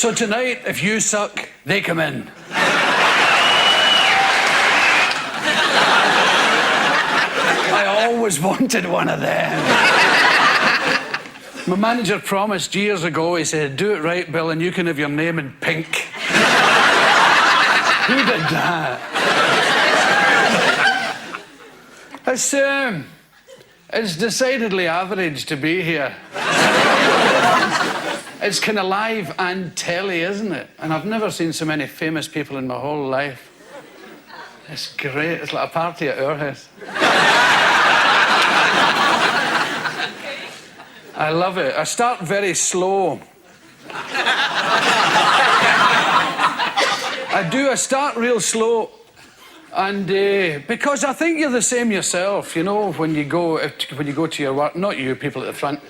So tonight, if you suck, they come in. I always wanted one of them. My manager promised years ago, he said, do it right, Bill, and you can have your name in pink. Who did that? It's decidedly average to be here. It's kind of live and telly, isn't it? And I've never seen so many famous people in my whole life. It's great. It's like a party at our house. I love it. I start very slow. I start real slow. And because I think you're the same yourself, you know, when you go to your work, not you people at the front,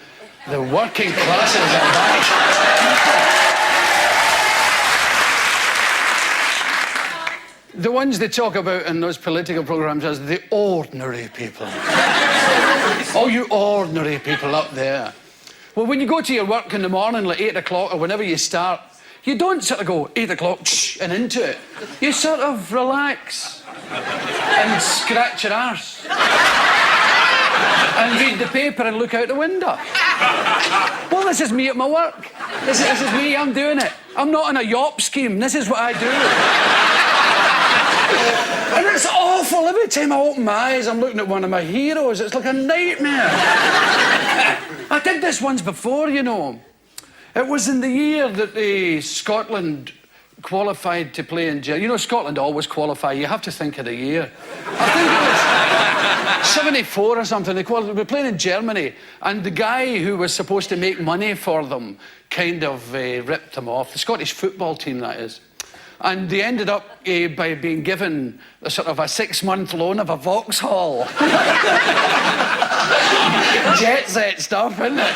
the working classes are back. The ones they talk about in those political programmes as the ordinary people. All you ordinary people up there. Well, when you go to your work in the morning, like 8 o'clock or whenever you start, you don't sort of go 8 o'clock and into it. You sort of relax and scratch your arse and read the paper and look out the window. Well, this is me at my work. This is me, I'm doing it. I'm not on a YOP scheme. This is what I do. And it's awful. Every time I open my eyes, I'm looking at one of my heroes. It's like a nightmare. I did this once before, you know. It was in the year that Scotland qualified to play in Germany. You know, Scotland always qualify. You have to think of the year. I think it was 74 or something. They were playing in Germany, and the guy who was supposed to make money for them kind of ripped them off. The Scottish football team, that is. And they ended up by being given a sort of a 6-month loan of a Vauxhall. Jet set stuff, isn't it?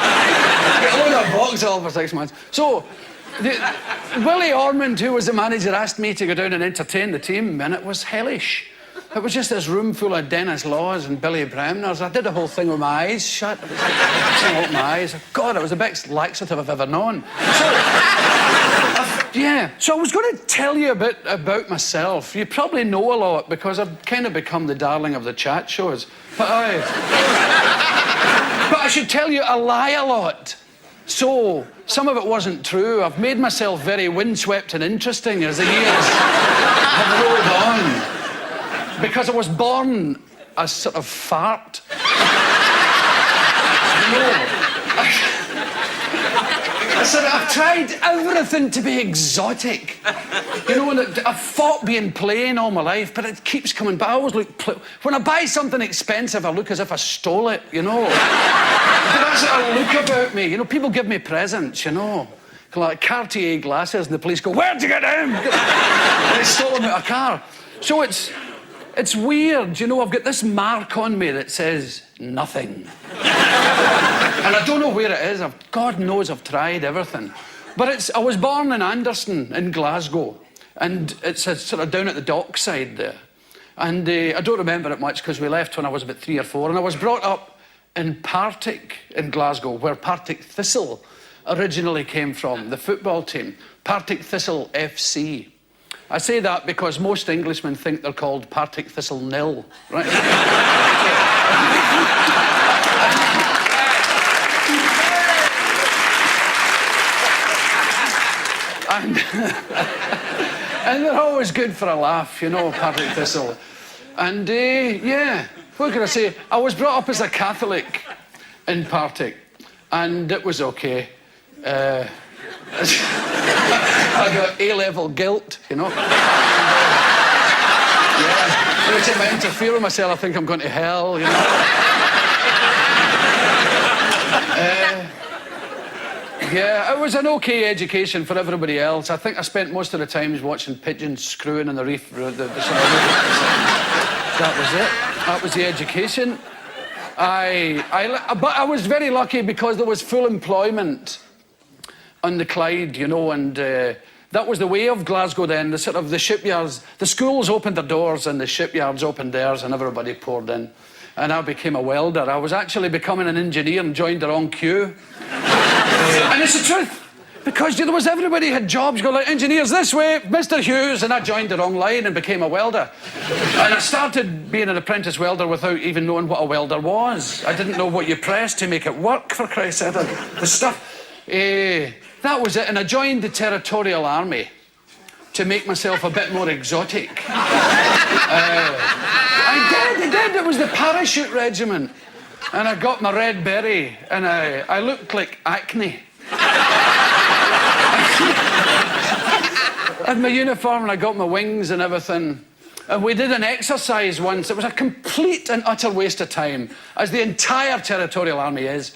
Get a loan of Vauxhall for 6 months. So, Willie Ormond, who was the manager, asked me to go down and entertain the team, and it was hellish. It was just this room full of Dennis Laws and Billy Bremners. I did the whole thing with my eyes shut. I was like, open my eyes. God, it was the best laxative I've ever known. So I was going to tell you a bit about myself. You probably know a lot because I've kind of become the darling of the chat shows. But I should tell you I lie a lot. So some of it wasn't true. I've made myself very windswept and interesting as the years have rolled on. Because I was born a sort of fart. I've tried everything to be exotic. You know, I've fought being plain all my life, but it keeps coming back. I always look... When I buy something expensive, I look as if I stole it, you know. That's what I look about me. You know, people give me presents, you know. Like Cartier glasses, and the police go, where'd you get them? And they stole them out of a car. So it's weird, you know. I've got this mark on me that says nothing. And I don't know where it is. God knows I've tried everything. But I was born in Anderson in Glasgow, and it's sort of down at the dockside there. And I don't remember it much because we left when I was about 3 or 4, and I was brought up in Partick in Glasgow, where Partick Thistle originally came from, the football team. Partick Thistle FC. I say that because most Englishmen think they're called Partick Thistle Nil, right? And they're always good for a laugh, you know, Partick Thistle. And, yeah, what can I say? I was brought up as a Catholic in Partick, and it was okay. I got A-level guilt, you know. Yeah. Every time I interfere with myself, I think I'm going to hell, you know. Yeah, it was an okay education for everybody else. I think I spent most of the times watching pigeons screwing in the reef. That was it. That was the education. But I was very lucky because there was full employment on the Clyde, you know, and that was the way of Glasgow then. The shipyards, the schools opened their doors and the shipyards opened theirs, and everybody poured in. And I became a welder. I was actually becoming an engineer and joined the wrong queue. And it's the truth. Because there was everybody had jobs, go like, engineers this way, Mr. Hughes, and I joined the wrong line and became a welder. And I started being an apprentice welder without even knowing what a welder was. I didn't know what you pressed to make it work, for Christ's sake. The stuff. That was it, and I joined the Territorial Army to make myself a bit more exotic. I did. It was the parachute regiment. And I got my red beret, and I looked like acne. I had my uniform, and I got my wings and everything. And we did an exercise once. It was a complete and utter waste of time, as the entire Territorial Army is.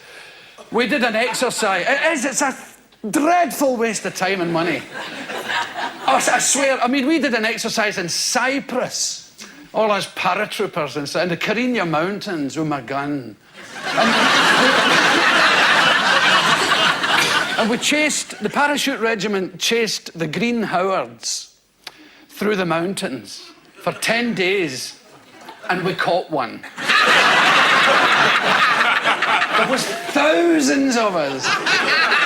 We did an exercise. It's a dreadful waste of time and money. Oh, I swear, I mean, we did an exercise in Cyprus, all us paratroopers in the Carigna Mountains with my gun. And we chased, the parachute regiment chased the Green Howards through the mountains for 10 days, and we caught one. There was thousands of us,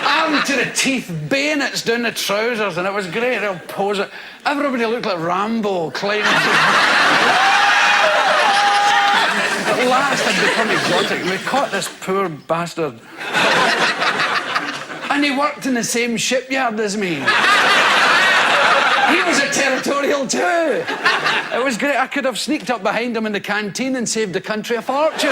armed to the teeth, bayonets down the trousers, and it was great. Real pose. Everybody looked like Rambo climbing. At last, I'd become exotic. We caught this poor bastard, and he worked in the same shipyard as me. He was a territorial too. It was great. I could have sneaked up behind him in the canteen and saved the country a fortune.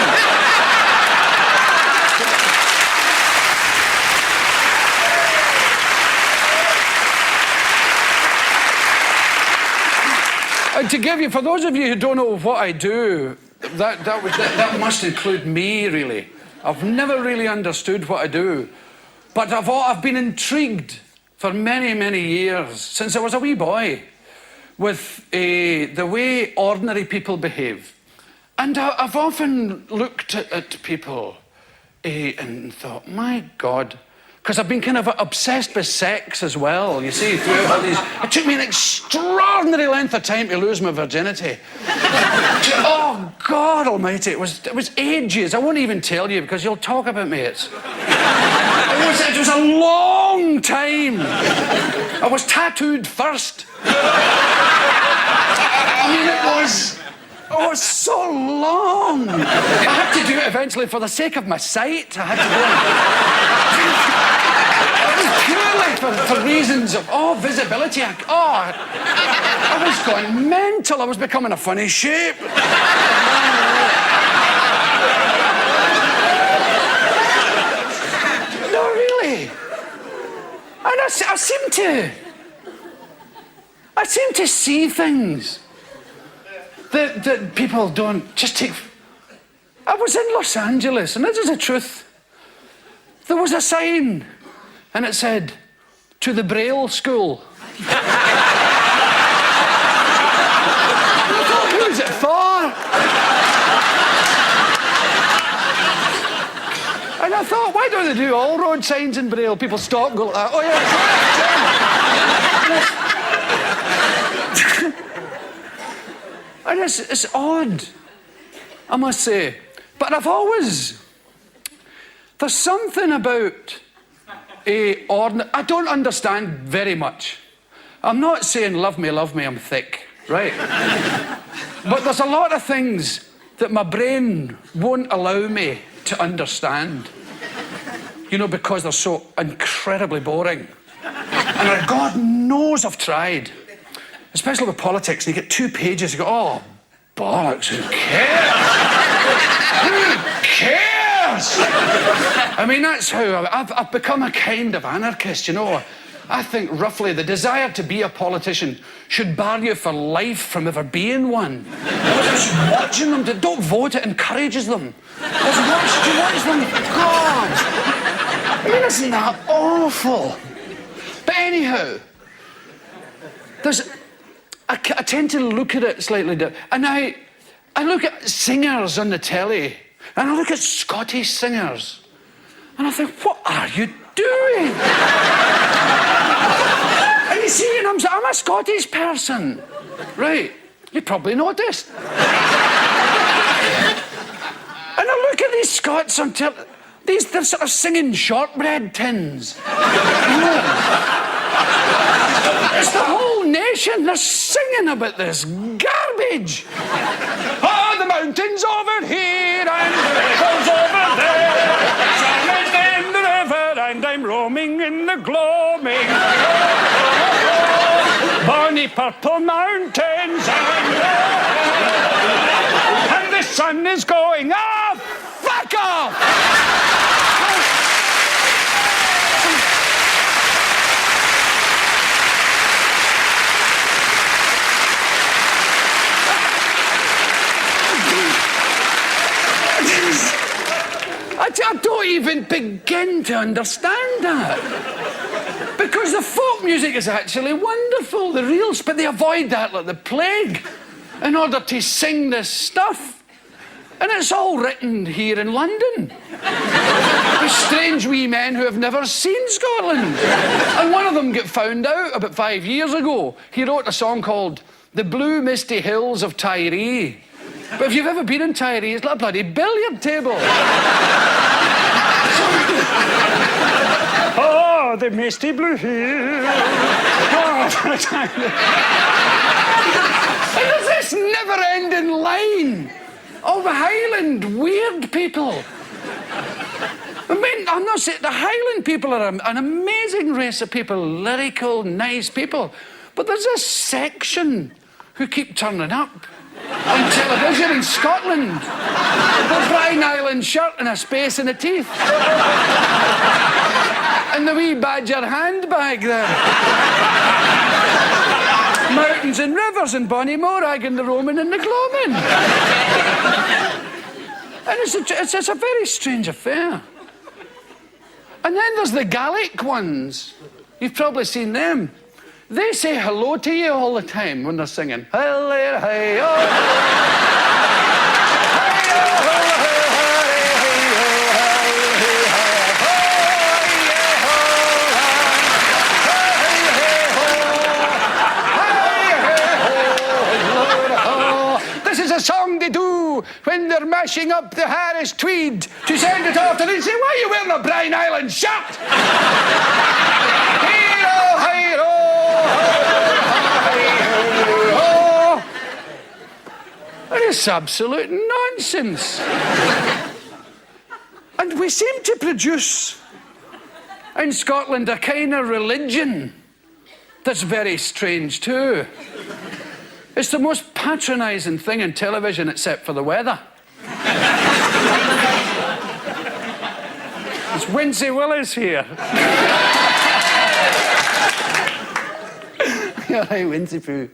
And to give you, for those of you who don't know what I do, that must include me, really. I've never really understood what I do. But I've been intrigued for many, many years, since I was a wee boy, with the way ordinary people behave. And I've often looked at people and thought, my God, because I've been kind of obsessed with sex as well, you see, throughout all these. It took me an extraordinary length of time to lose my virginity. Oh, God almighty, it was ages. I won't even tell you, because you'll talk about me. It was a long time. I was tattooed first. I mean, it was so long. I had to do it eventually for the sake of my sight. I had to do it. Purely for reasons of, visibility. I was going mental. I was becoming a funny shape. No, really. And I seem to see things that people don't just take. I was in Los Angeles, and this is the truth. There was a sign, and it said, "To the Braille School." And I thought, who's it for? And I thought, why don't they do all road signs in Braille? People stop and go like that. Oh, yeah. And it's odd, I must say. But there's something about I don't understand very much. I'm not saying love me, I'm thick, right? But there's a lot of things that my brain won't allow me to understand. You know, because they're so incredibly boring. And God knows I've tried. Especially with politics, and you get 2 pages, you go, oh, bollocks, who cares? Who cares? I mean, that's how I've become a kind of anarchist, you know. I think roughly the desire to be a politician should bar you for life from ever being one. Just watching them, don't vote, it encourages them. Just watch them, God. I mean, isn't that awful? But anyhow, I tend to look at it slightly different. And I look at singers on the telly, and I look at Scottish singers, and I think, what are you doing? And you see, and I'm a Scottish person, right? You probably noticed. And I look at these Scots on telly. They're sort of singing shortbread tins. You know? It's the whole nation. They're singing about this garbage. Oh, the mountains over here and the rivers over there. Silent in the river and I'm roaming in the gloaming. Bonny purple mountains and the sun is going off. Fuck off! I don't even begin to understand that. Because the folk music is actually wonderful, the reals, but they avoid that like the plague in order to sing this stuff. And it's all written here in London. These strange wee men who have never seen Scotland. And one of them got found out about 5 years ago. He wrote a song called The Blue Misty Hills of Tiree. But if you've ever been in Tiree, it's like a bloody billiard table. Oh, the misty blue hills. Oh, and there's this never-ending line of Highland weird people. I mean, I'm not saying the Highland people are an amazing race of people, lyrical, nice people. But there's this section who keep turning up on television in Scotland with a Brine Island shirt and a space in the teeth. And the wee badger handbag there. Mountains and rivers and Bonnie Morag and the Roman and the Gloaming. And it's a very strange affair. And then there's the Gaelic ones. You've probably seen them. They say hello to you all the time when they're singing. Hello, hey, This is a song they do when they're mashing up the Harris tweed to send it off, and they say, why are you wearing a Brine Island shirt? It's absolute nonsense. And we seem to produce in Scotland a kind of religion that's very strange too. It's the most patronising thing in television except for the weather. It's Wincy Willis here. Hi, Wincy Poo.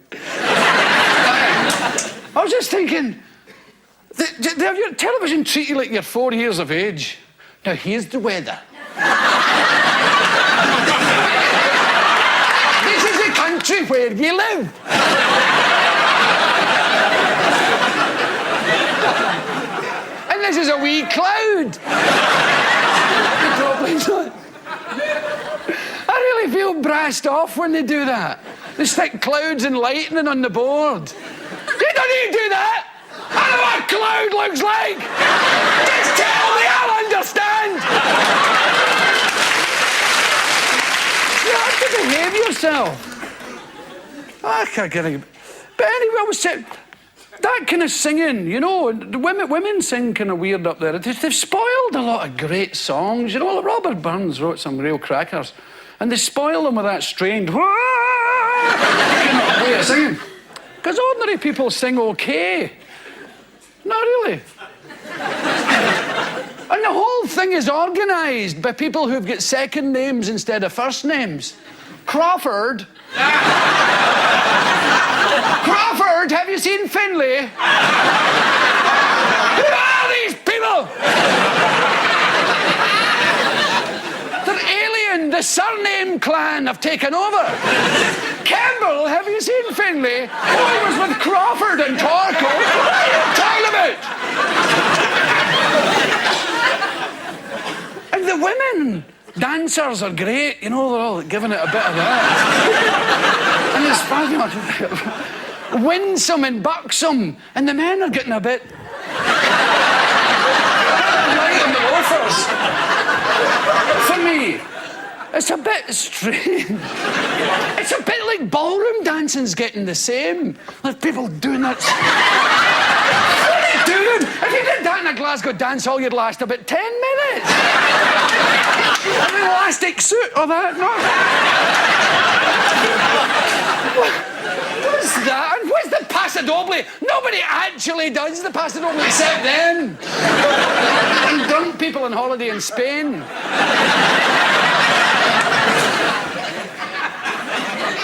I was just thinking, have your television treat you like you're 4 years of age? Now, here's the weather. This is the country where you live. And this is a wee cloud. Probably not. I really feel brassed off when they do that. They stick clouds and lightning on the board. You don't need to do that! I know what a cloud looks like! Just tell me, I'll understand! You have to behave yourself. I can't get it. But anyway, I was saying, that kind of singing, you know, the women sing kind of weird up there. They've spoiled a lot of great songs. You know, Robert Burns wrote some real crackers, and they spoil them with that strange way of singing. Because ordinary people sing okay. Not really. And the whole thing is organised by people who've got second names instead of first names. Crawford. Crawford, have you seen Finlay? Who are these people? They're alien. The surname clan have taken over. Campbell, have you seen Finlay? Oh, he was with Crawford and Torkel. What are you talking about? And the women dancers are great, you know, they're all giving it a bit of that. And it's funny, winsome and buxom, and the men are getting a bit light on the loafers. It's a bit strange. It's a bit like ballroom dancing's getting the same. Like people doing that. What are you doing? If you did that in a Glasgow dance hall, you'd last about 10 minutes. An elastic suit or that, no? What's that? And what's the paso doble? Nobody actually does the paso doble except them. And drunk people on holiday in Spain.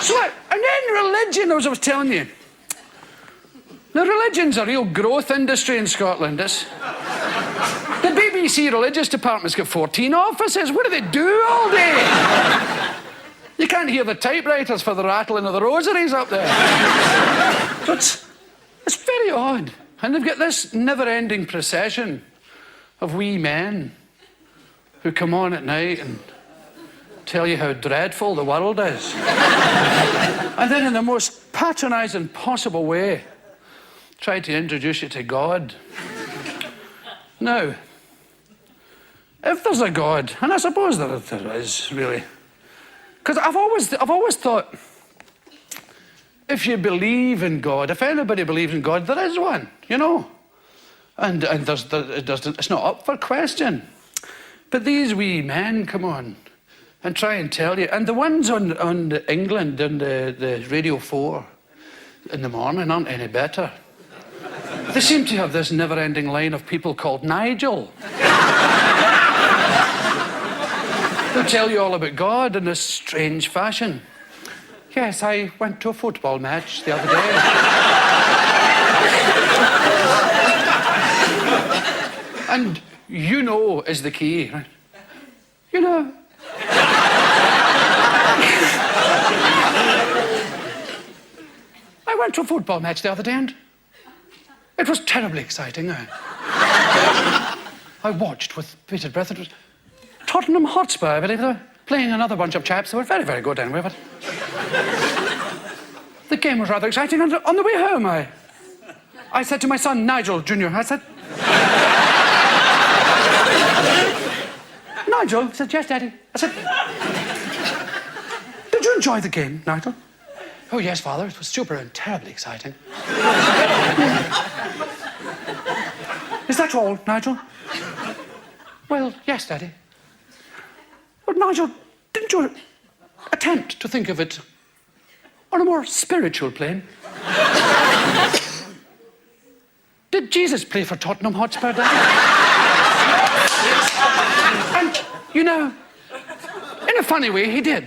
So, and then religion, as I was telling you. Now, religion's a real growth industry in Scotland. The BBC religious department's got 14 offices. What do they do all day? You can't hear the typewriters for the rattling of the rosaries up there. So it's very odd. And they've got this never-ending procession of wee men who come on at night and tell you how dreadful the world is. And then in the most patronising possible way, try to introduce you to God. Now, if there's a God, and I suppose there is, really, because I've always thought, if you believe in God, if anybody believes in God, there is one, you know. And it's not up for question. But these wee men come on and try and tell you. And the ones on England and the Radio 4 in the morning aren't any better. They seem to have this never-ending line of people called Nigel. They'll tell you all about God in this strange fashion. Yes, I went to a football match the other day. And you know is the key, right? You know. I went to a football match the other day and it was terribly exciting. I watched with bated breath. It was Tottenham Hotspur, I believe. They were playing another bunch of chaps. They were very, very good anyway, but the game was rather exciting. And on the way home, I said to my son, Nigel Jr., I said, Nigel? He said, yes, Daddy. I said, did you enjoy the game, Nigel? Oh, yes, Father. It was super and terribly exciting. Is that all, Nigel? Well, yes, Daddy. But, Nigel, didn't you attempt to think of it on a more spiritual plane? Did Jesus play for Tottenham Hotspur, Daddy? And, you know, in a funny way, he did.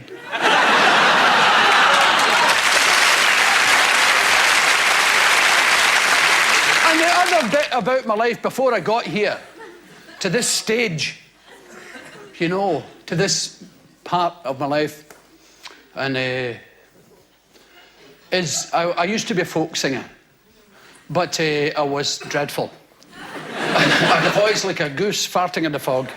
And the other bit about my life before I got here, to this stage, you know, to this part of my life, and I used to be a folk singer, but I was dreadful. I had a voice like a goose farting in the fog.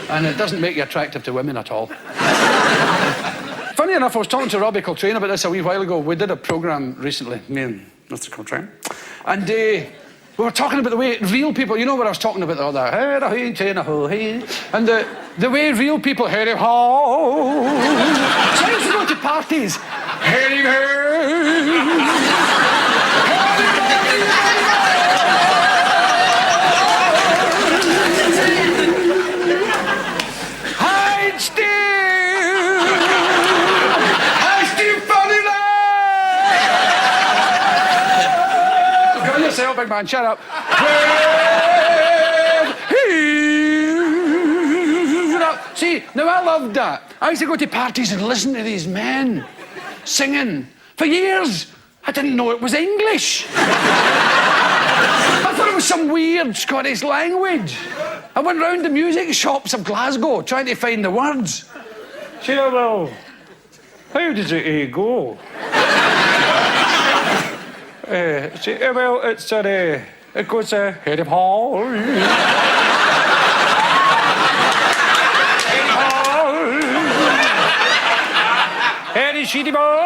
And it doesn't make you attractive to women at all. Funny enough, I was talking to Robbie Coltrane about this a wee while ago. We did a programme recently, me and Mr. Coltrane. And we were talking about the way real people, you know what I was talking about, all that, and the way real people, so I used to go to parties, hide still, I still fall in love. Go yourself, big man, shut up. See, now I loved that. I used to go to parties and listen to these men singing for years. I didn't know it was English. I thought it was some weird Scottish language. I went round the music shops of Glasgow trying to find the words. See, well, how does it go? Well, it's it goes head of hall. Eddie Sheedy Ball.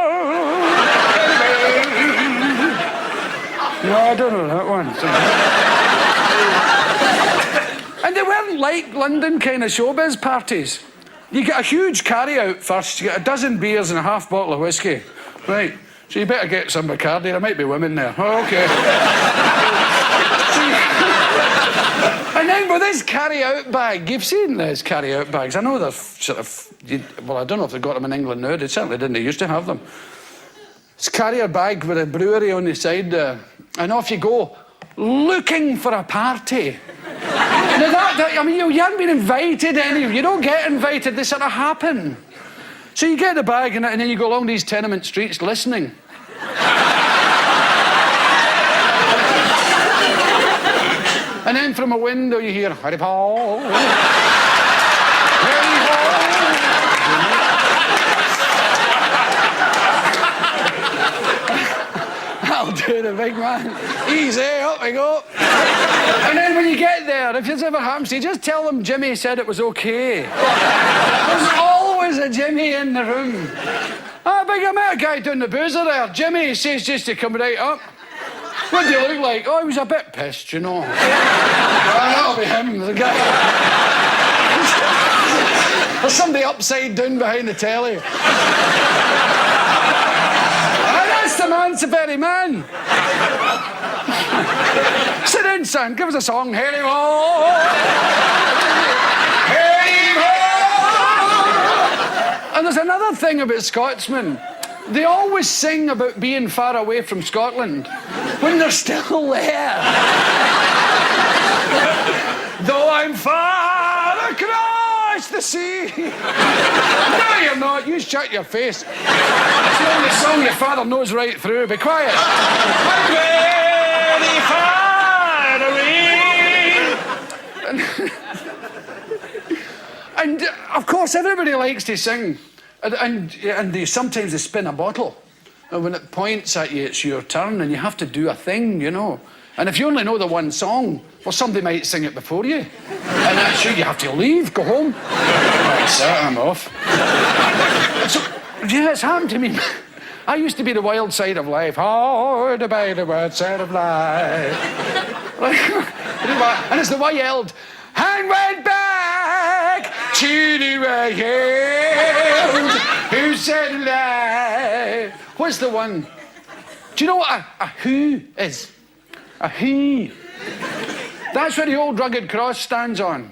No, I don't know that one. And they weren't like London kind of showbiz parties? You get a huge carry-out first. You get a dozen beers and a half bottle of whiskey. Right. So you better get some Bacardi. There might be women there. Oh, OK. And then with this carry-out bag, you've seen these carry-out bags. I know they're sort of... Well, I don't know if they've got them in England now. They certainly didn't. They used to have them. It's a carrier bag with a brewery on the side there. And off you go, looking for a party. Now I mean, you haven't been invited anywhere. You don't get invited. They sort of happen. So you get the bag and then you go along these tenement streets listening. And then from a window you hear, Harry Paul. Harry Paul. I'll do the big man. Easy, up we go. And then when you get there, if this ever happens to you, just tell them Jimmy said it was okay. There's always a Jimmy in the room. I met a guy doing the boozer there. Jimmy says just to come right up. What do you look like? Oh, he was a bit pissed, you know. That'll be him, the guy. There's somebody upside down behind the telly. That's the man, it's the very man. Sit in, son, give us a song. Harry Ho! Harry Ho! And there's another thing about Scotsmen. They always sing about being far away from Scotland when they're still there. Though I'm far across the sea. No, you're not. You shut your face. It's the only song your father knows right through. Be quiet. I'm very far away. And of course, everybody likes to sing. And sometimes they spin a bottle. And when it points at you, it's your turn, and you have to do a thing, you know. And if you only know the one song, well, somebody might sing it before you. And that's you have to leave, go home. That's it, I'm off. So, yeah, it's happened to me. I used to be the wild side of life. Hard to be the wild side of life. And it's the way I yelled, and went back to the wild who said life. What's the one? Do you know what a who is? A who. That's what the old rugged cross stands on.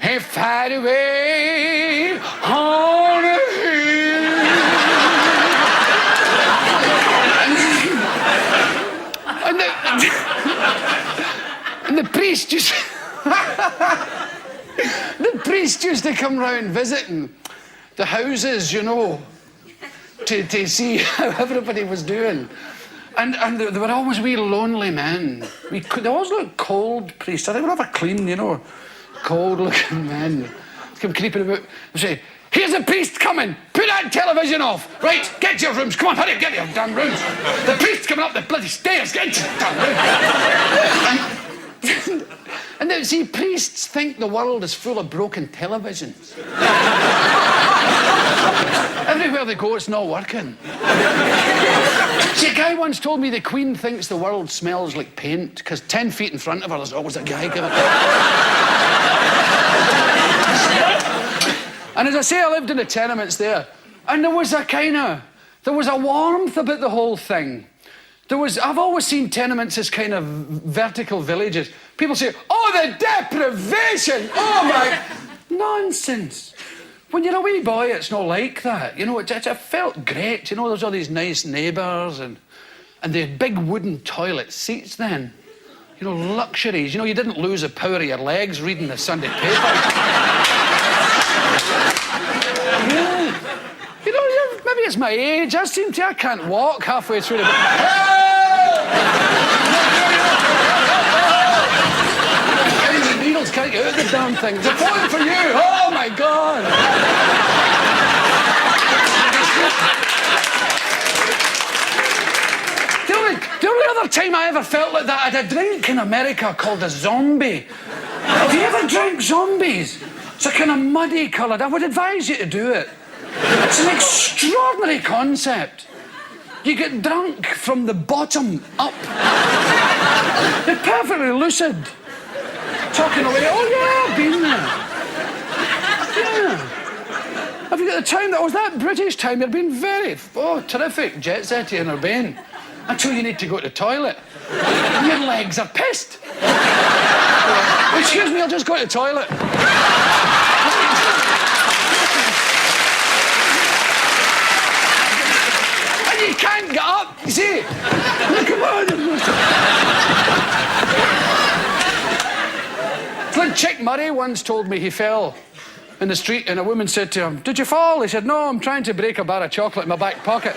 He far away on a hill. And the priest used the priest used to come round visiting the houses, you know, to see how everybody was doing. And they were always wee lonely men. They always looked cold, priests. I think we'll have a clean, you know, cold-looking men. Come creeping about. They say, here's a priest coming. Put that television off. Right, get to your rooms. Come on, hurry, get to your damn rooms. The priest's coming up the bloody stairs. Get to your damn rooms. And then, see, priests think the world is full of broken televisions. Everywhere they go, it's not working. See, a guy once told me the Queen thinks the world smells like paint because 10 feet in front of her, there's always a guy giving. And as I say, I lived in the tenements there, and there was a warmth about the whole thing. I've always seen tenements as kind of vertical villages. People say, oh, the deprivation! Oh, my... Nonsense. When you're a wee boy, it's not like that. You know, it felt great. You know, there's all these nice neighbours and the big wooden toilet seats then. You know, luxuries. You know, you didn't lose the power of your legs reading the Sunday paper. Yeah. You know, maybe it's my age. I can't walk halfway through the... Needles can't get out the damn thing. They're falling for you. Oh, my God. The only other time I ever felt like that, I had a drink in America called a zombie. Have you ever drank zombies? It's a kind of muddy coloured. I would advise you to do it. It's an extraordinary concept. You get drunk from the bottom up. They're perfectly lucid. Talking away. Oh, yeah, I've been there. Yeah. Have you got the time? That was that British time. You've been very, terrific. Jet setty in Urbane. Until you need to go to the toilet. Your legs are pissed. Excuse me, I'll just go to the toilet. And you can't get up, you see? Come on. Flint Chick Murray once told me he fell in the street and a woman said to him, "Did you fall?" He said, "No, I'm trying to break a bar of chocolate in my back pocket."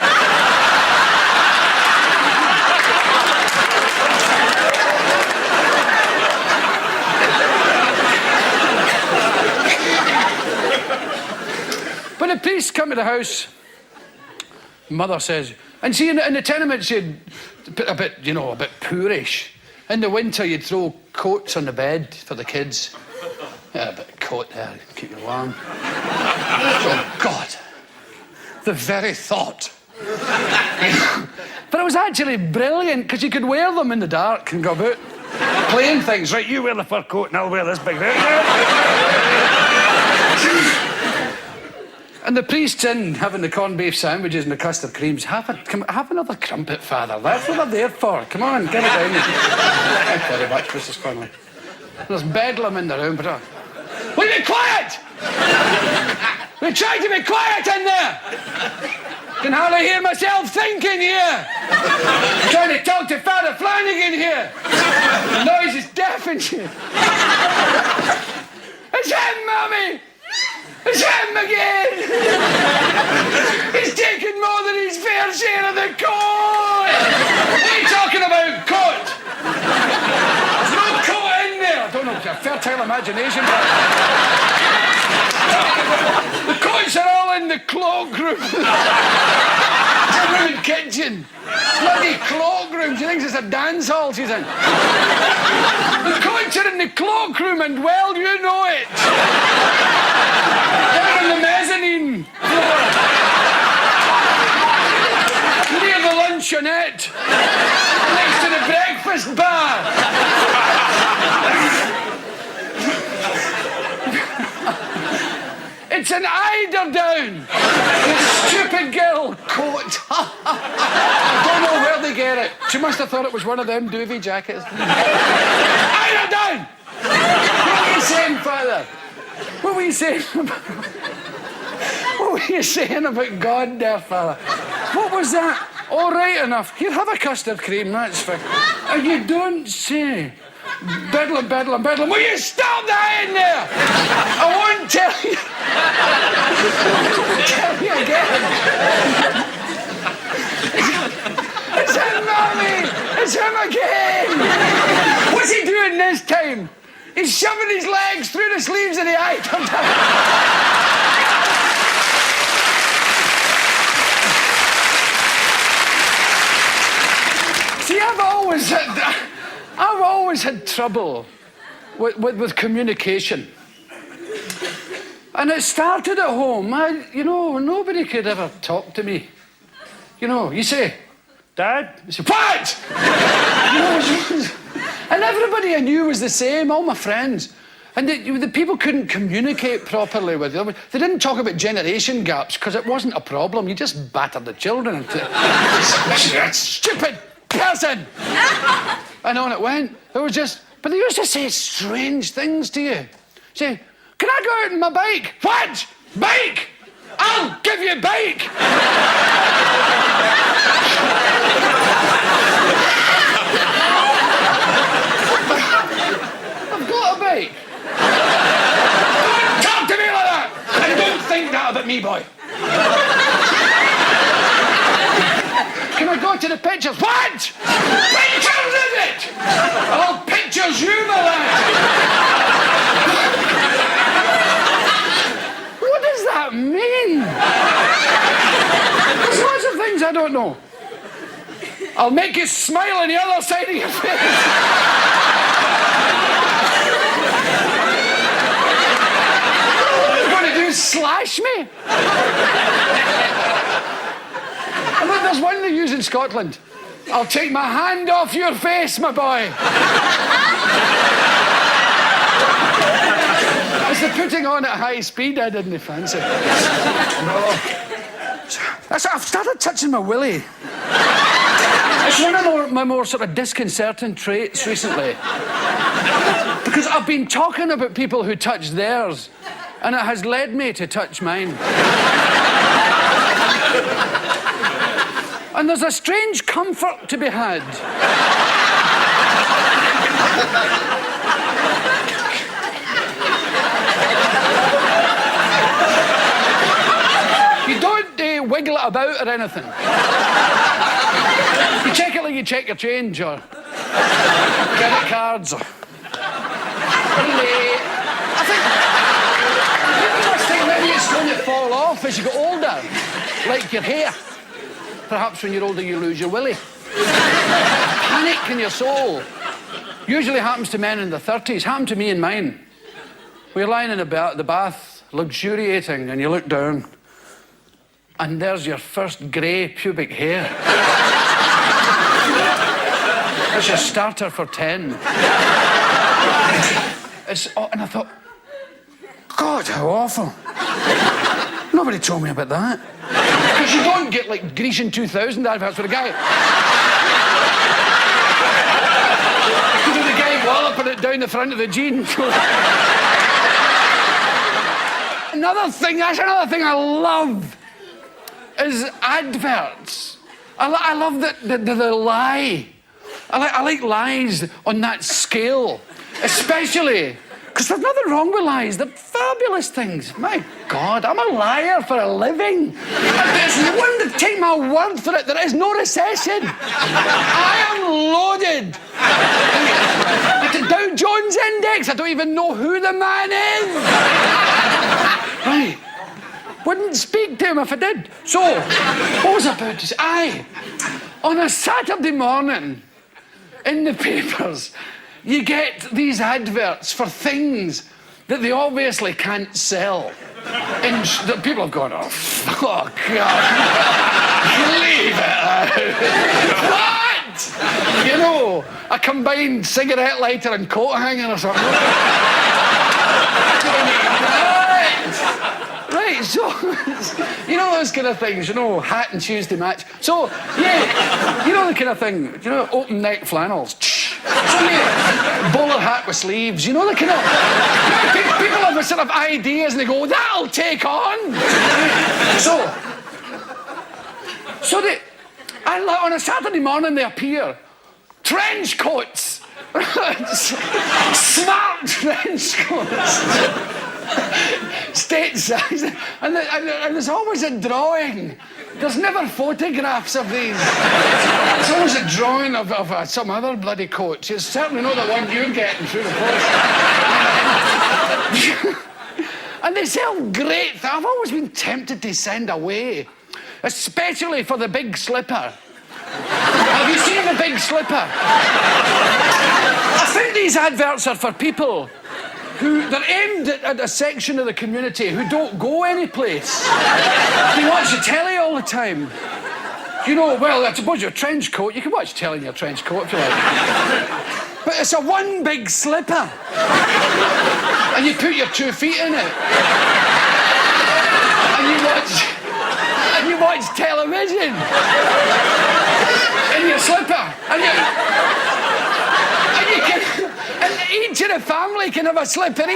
When the priest come to the house, mother says, and see, in the tenements you'd put a bit poorish. In the winter you'd throw coats on the bed for the kids. Yeah, a bit of coat there, keep you warm. Oh, God. The very thought. But it was actually brilliant, because you could wear them in the dark and go about playing things. Right, you wear the fur coat and I'll wear this big... And the priest's in having the corned beef sandwiches and the custard creams. Have another crumpet, Father. That's what they're there for. Come on, get it down. Thank you very much, Mrs. Connolly. There's bedlam in the room, but... Will you be quiet? We're trying to be quiet in there. Can hardly hear myself thinking here. I'm trying to talk to Father Flanagan here. The noise is deafening you. It's him, Mummy! It's him again! He's taken more than his fair share of the coat! What are you talking about, coat? There's no coat in there! I don't know, it's a fertile imagination. The coats are all in the cloakroom. It's a ruined kitchen. Bloody cloakroom. She thinks it's a dance hall she's in. The coats are in the cloakroom, and well, you know it. Down on the mezzanine floor. Near the luncheonette. Next to the breakfast bar. It's an eiderdown. The stupid girl coat. I don't know where they get it. She must have thought it was one of them doovie jackets. Eiderdown! What were you saying, Father? What were you saying about... What were you saying about God there, Father? What was that? All right enough. Here, have a custard cream, that's fine. And you don't say... Bedlam, bedlam, bedlam. Will you stop that in there? I won't tell you. Tell you again. It's him, Mommy. It's him again. What's he doing this time? He's shoving his legs through the sleeves of the item. See, I've always had trouble with communication. And it started at home. Nobody could ever talk to me. You say, "Dad?" I say, "What?" And everybody I knew was the same, all my friends. And the people couldn't communicate properly with them. They didn't talk about generation gaps, because it wasn't a problem. You just battered the children into that stupid person. And on it went. It was just... But they used to say strange things to you. Say, "Can I go out on my bike?" "What? Bike? I'll give you a bike." I've got a bike. Don't talk to me like that. And don't think that about me, boy. Can I go to the pictures? What? Pictures, is it? I'll pictures you, my lad. What does that mean? There's lots of things I don't know. I'll make you smile on the other side of your face. What are you going to do, slash me? And look, there's one they use in Scotland. "I'll take my hand off your face, my boy." putting on at high speed, I didn't fancy. No. I've started touching my willy. It's one of my more sort of disconcerting traits recently. Because I've been talking about people who touch theirs, and it has led me to touch mine. And there's a strange comfort to be had. You don't wiggle it about or anything. You check it like you check your change or credit cards or... I think maybe it's going to fall off as you get older, like your hair. Perhaps when you're older you lose your willy. Panic in your soul. Usually happens to men in their 30s. Happened to me and mine. We're lying in the bath, luxuriating, and you look down, and there's your first grey pubic hair. That's your starter for 10. And I thought, God, how awful. Nobody told me about that. Because you don't get, like, Grecian 2000 adverts with a guy. With the guy walloping it down the front of the jeans. Another thing I love is adverts. I love that the lie. I like lies on that scale. Especially, because there's nothing wrong with lies. They're fabulous things. My God, I'm a liar for a living. There's no one to take my word for it. There is no recession. I am loaded. Like the Dow Jones Index, I don't even know who the man is. Right. Wouldn't speak to him if I did. So, what was I about to say? On a Saturday morning, in the papers, you get these adverts for things that they obviously can't sell. And people have gone, oh, God, leave it out. What? You know, a combined cigarette lighter and coat hanger or something. Right, so, you know those kind of things, you know, hat and shoes to match. So, yeah, you know the kind of thing, you know, open neck flannels. So, yeah, bowler hat with sleeves, you know the kind of... People have a sort of ideas and they go, that'll take on. On a Saturday morning they appear. Trench coats. Smart trench coats. State size. And there's always a drawing. There's never photographs of these. It's always a drawing of some other bloody coat. It's certainly not the one you're getting through the post. And they sell great things. I've always been tempted to send away, especially for the big slipper. Have you seen the big slipper? I think these adverts are for people they're aimed at a section of the community who don't go anyplace. They watch the telly all the time. You know, well, I suppose your trench coat, you can watch telly in your trench coat if you like. But it's a one big slipper. And you put your 2 feet in it. And you watch television. In your slipper. And each in a family can have a slipper each.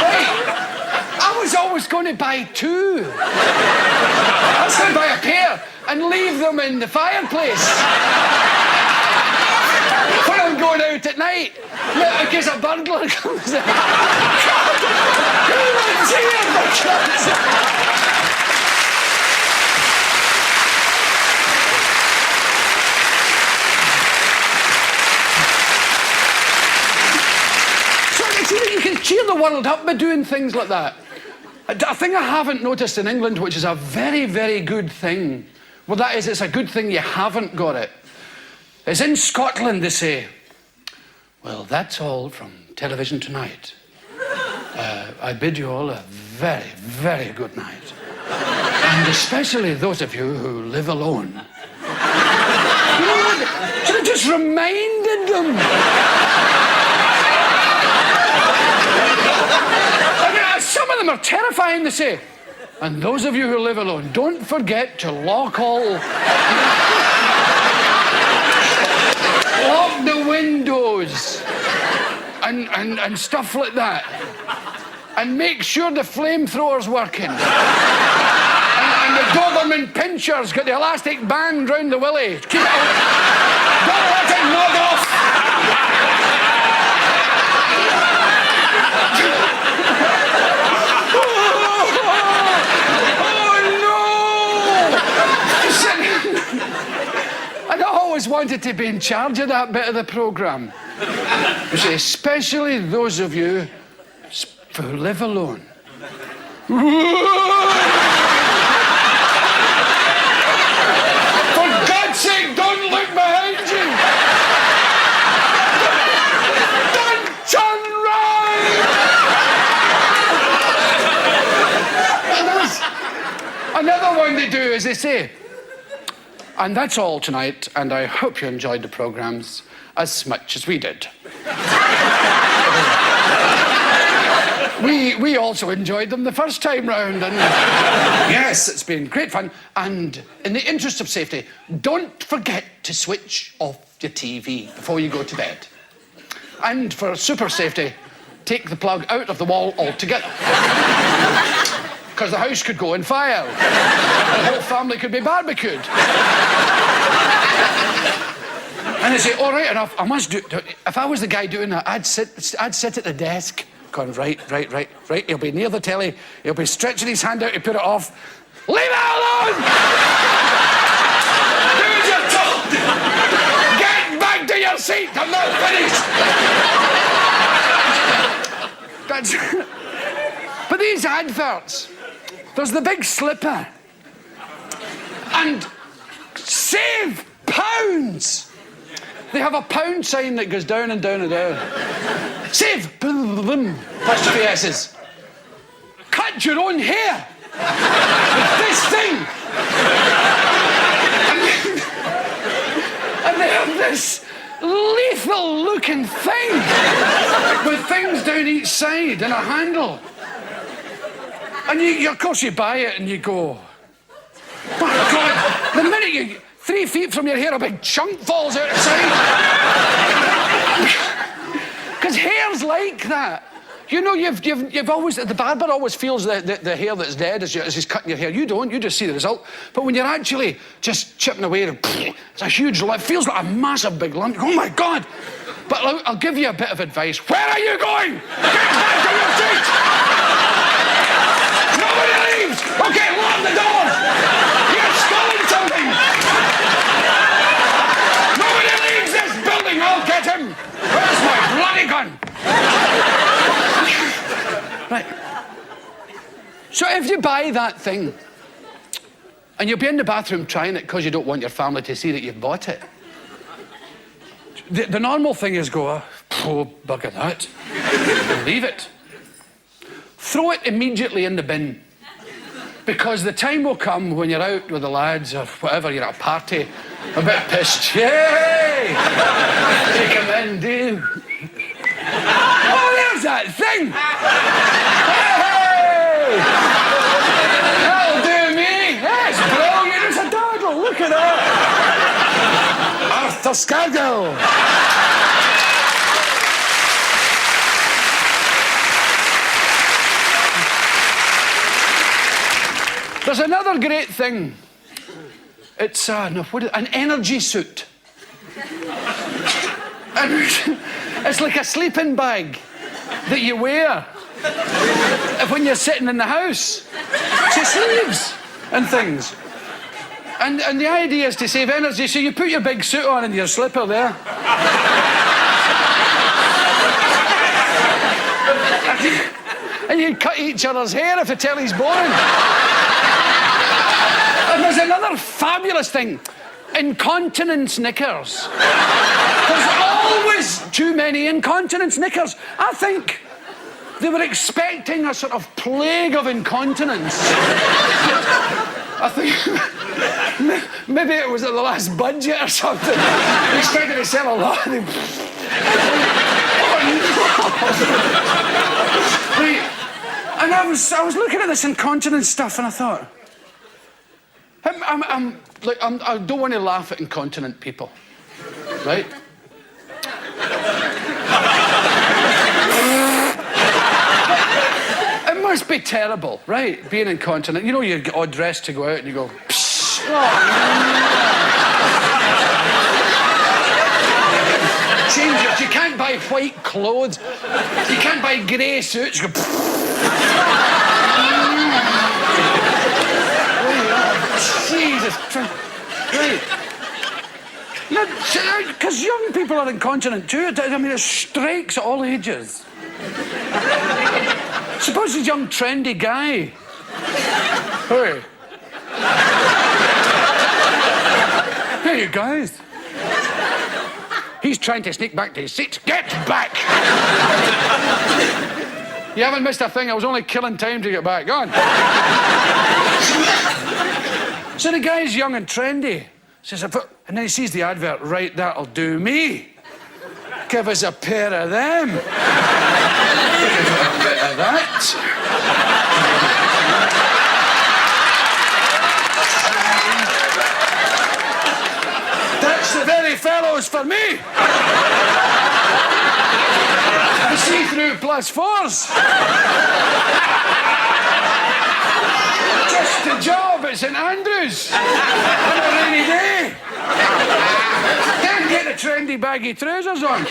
Right. I was always going to buy 2. I was going to buy a pair and leave them in the fireplace. When I'm going out at night, in case a burglar comes in. Who lives here, for God's sake? You can cheer the world up by doing things like that. A thing I haven't noticed in England, which is a very, very good thing, well, that is, it's a good thing you haven't got it, is in Scotland they say, well, that's all from television tonight. I bid you all a very, very good night. And especially those of you who live alone. You know what? Should have just reminded them. were terrifying, they say. And those of you who live alone, don't forget to lock the windows and stuff like that. And make sure the flamethrower's working. And the Doberman pincher's got the elastic band round the willy. Keep it on. Don't let it nod off. And I always wanted to be in charge of that bit of the programme. You see, especially those of you who live alone. For God's sake, don't look behind you! Don't turn round! And there's another one they do, as they say. And that's all tonight, and I hope you enjoyed the programmes as much as we did. We also enjoyed them the first time round, and yes, it's been great fun. And in the interest of safety, don't forget to switch off your TV before you go to bed. And for super safety, take the plug out of the wall altogether. Because the house could go on fire. The whole family could be barbecued. And they say, all right enough, I must do... If I was the guy doing that, I'd sit at the desk, going, right. He'll be near the telly. He'll be stretching his hand out to put it off. Leave it alone! Do as you're told! Get back to your seat! I'm not finished! That's... But these adverts, there's the big slipper. And save pounds! They have a pound sign that goes down and down and down. Save! First three S's. Cut your own hair! With this thing! And they have this lethal-looking thing with things down each side and a handle. And of course, you buy it and you go, my God, the minute you 3 feet from your hair, a big chunk falls out the side. Because hair's like that. You know, you've always, the barber always feels the hair that's dead as he's cutting your hair. You don't, you just see the result. But when you're actually just chipping away, it's a huge lump. It feels like a massive big lump. Oh my God. But I'll give you a bit of advice. Where are you going? Get back to your seat! Nobody leaves! Okay, lock the door! You're stalling something! Nobody leaves this building! I'll get him! Where's my bloody gun? Right. So if you buy that thing, and you'll be in the bathroom trying it because you don't want your family to see that you've bought it, the normal thing is go, oh, bugger that, and leave it. Throw it immediately in the bin. Because the time will come when you're out with the lads or whatever, you're at a party, a bit pissed. Yay! Take him in, do. Oh, there's that thing! Hey! That'll do me! That's brilliant! It's a dawdle, look at that! Arthur Scargill! There's another great thing. It's an energy suit. And it's like a sleeping bag that you wear when you're sitting in the house. So sleeves and things. And the idea is to save energy, so you put your big suit on and your slipper there. And you cut each other's hair if the telly's boring. And there's another fabulous thing. Incontinence knickers. There's always too many incontinence knickers. I think they were expecting a sort of plague of incontinence. I think maybe it was at the last budget or something. They expected to sell a lot of them. Oh, no. And I I was looking at this incontinence stuff and I thought, I don't want to laugh at incontinent people, right? It must be terrible, right? Being incontinent. You know, you get all dressed to go out and you go, psh. Change it. You can't buy white clothes. You can't buy grey suits. You go, Jesus Christ. Right. Because young people are incontinent too. I mean, it strikes at all ages. Suppose a young, trendy guy. Hey. Hey, you guys. He's trying to sneak back to his seat. Get back! You haven't missed a thing. I was only killing time to get back. Go on. So the guy's young and trendy. Says, and then he sees the advert. Right, that'll do me. Give us a pair of them. Give us a bit of that. That's the very fellows for me. The see-through +4s. Just a job at St Andrews on a rainy day. Then get the trendy baggy trousers on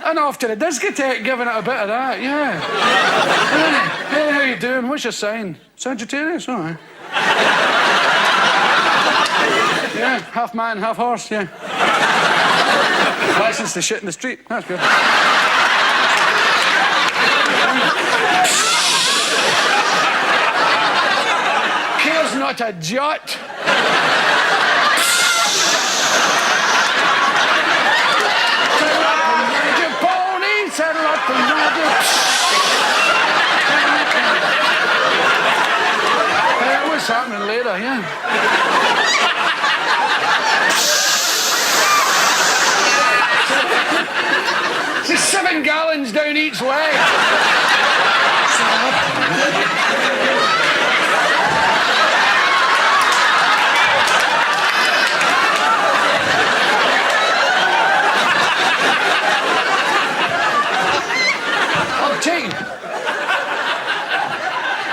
and off to the discotheque giving it a bit of that, yeah. Hey, how you doing? What's your sign? Sagittarius? All right. Yeah, half man, half horse, yeah. License to shit in the street. That's good. Cares not a jot. Settle up and ride it. What's happening later, yeah? There's 7 gallons down each leg.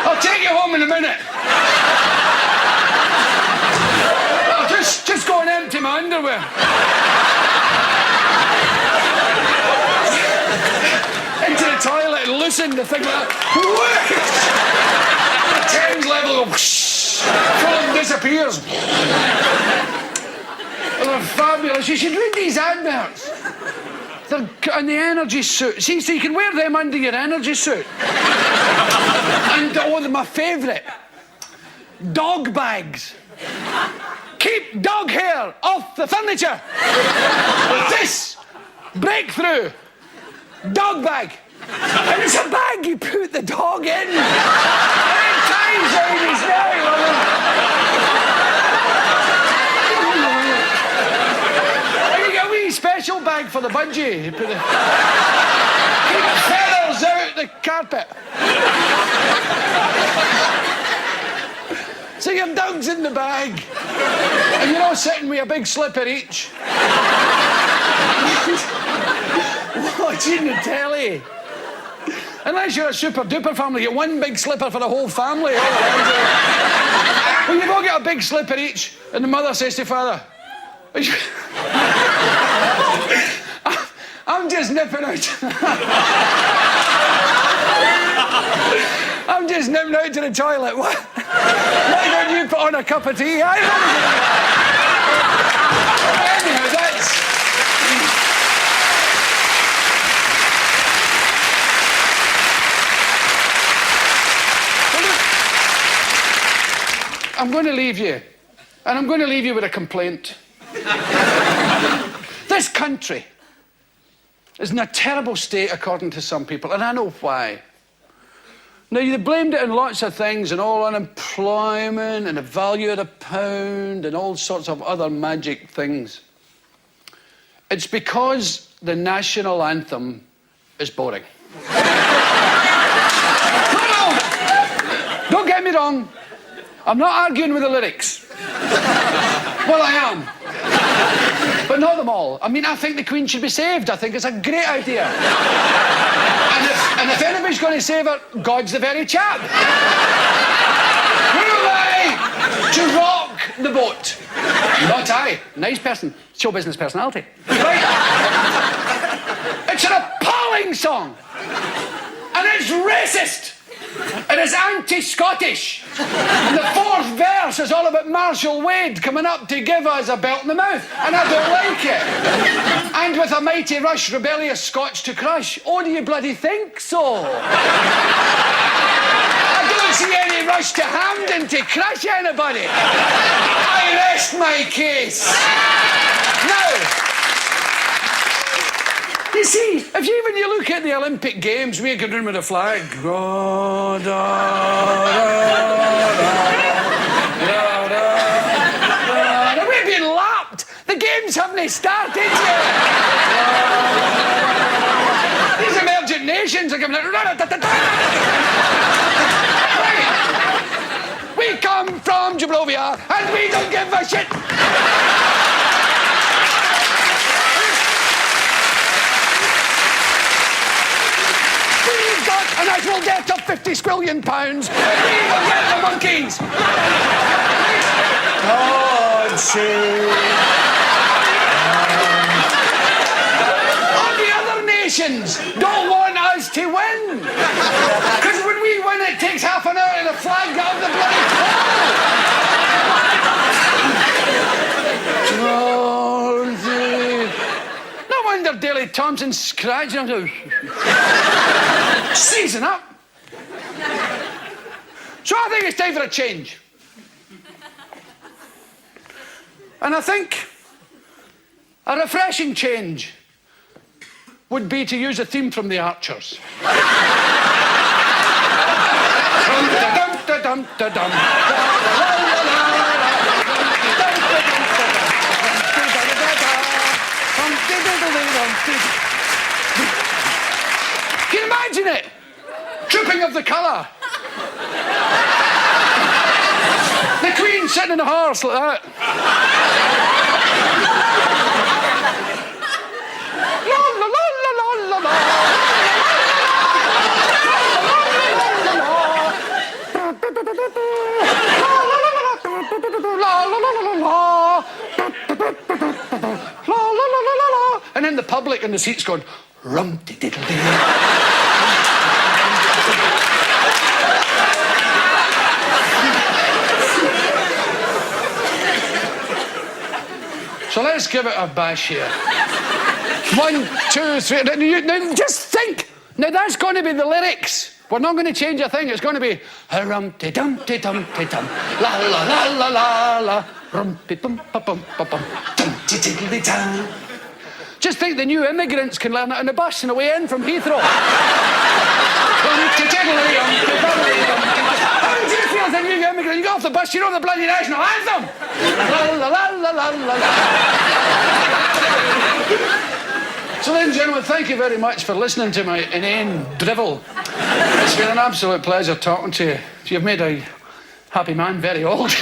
I'll take you home in a minute. I'll just go and empty my underwear. Into the toilet and loosen the thing like that. The Thames level goes phone disappears. They're fabulous. You should read these adverts. And the energy suit. See, so you can wear them under your energy suit. And my favourite, dog bags. Keep dog hair off the furniture. With this breakthrough dog bag. And it's a bag you put the dog in. 8 times out his day. Special bag for the budgie. You put the... Keep feathers out the carpet. So your dog's in the bag. And you're all sitting with a big slipper each. Watching the telly. Unless you're a super duper family, you get one big slipper for the whole family. Well, you've all got a big slipper each, and the mother says to father, I'm just nipping out. I'm just nipping out to the toilet. What? Why don't you put on a cup of tea? Anyhow, that's... I'm going to leave you. And I'm going to leave you with a complaint. This country is in a terrible state, according to some people, and I know why. Now, they blamed it on lots of things, and all unemployment, and the value of the pound, and all sorts of other magic things. It's because the national anthem is boring. Don't get me wrong. I'm not arguing with the lyrics. Well, I am. But not them all. I mean, I think the Queen should be saved. I think it's a great idea. And if anybody's going to save her, God's the very chap. Who am I to rock the boat? Not I. Nice person. Show business personality. Right? It's an appalling song. And it's racist. It is anti-Scottish. And the fourth verse is all about Marshall Wade coming up to give us a belt in the mouth. And I don't like it. And with a mighty rush, rebellious Scots to crush. Oh, do you bloody think so? I don't see any rush to Hampden to crush anybody. I rest my case. Now, you see, when you look at the Olympic Games, we go in with a flag. We've been lapped. The games haven't started yet. These emergent nations are coming out. Right. We come from Jablovia and we don't give a shit. An actual debt of £50 squillion. We will get the monkeys. God save. All the other nations don't want us to win. Because when we win, it takes half an hour and the flag out of the bloody pole. No wonder Daley Thompson's scratching him. Season up. So I think it's time for a change. And I think a refreshing change would be to use a theme from The Archers. Can you imagine it? Trooping of the colour. The Queen sitting in a horse like that. La la la la la la la. And then the public in the seats going rum-de-diddle-dee. So let's give it a bash here. 1, 2, 3. Now just think. Now that's going to be the lyrics. We're not going to change a thing. It's going to be rum-de-dum-de-dum-de-dum. La la la la la la. Rum-de-dum-pa-pum-pa-pum. Dum-de-diddle-de-dum. Just think the new immigrants can learn it on the bus on the way in from Heathrow. How do you feel as a new immigrant? You get off the bus, you know the bloody national anthem. La la la la la la la. So, ladies and gentlemen, thank you very much for listening to my inane drivel. It's been an absolute pleasure talking to you. You've made a happy man very old.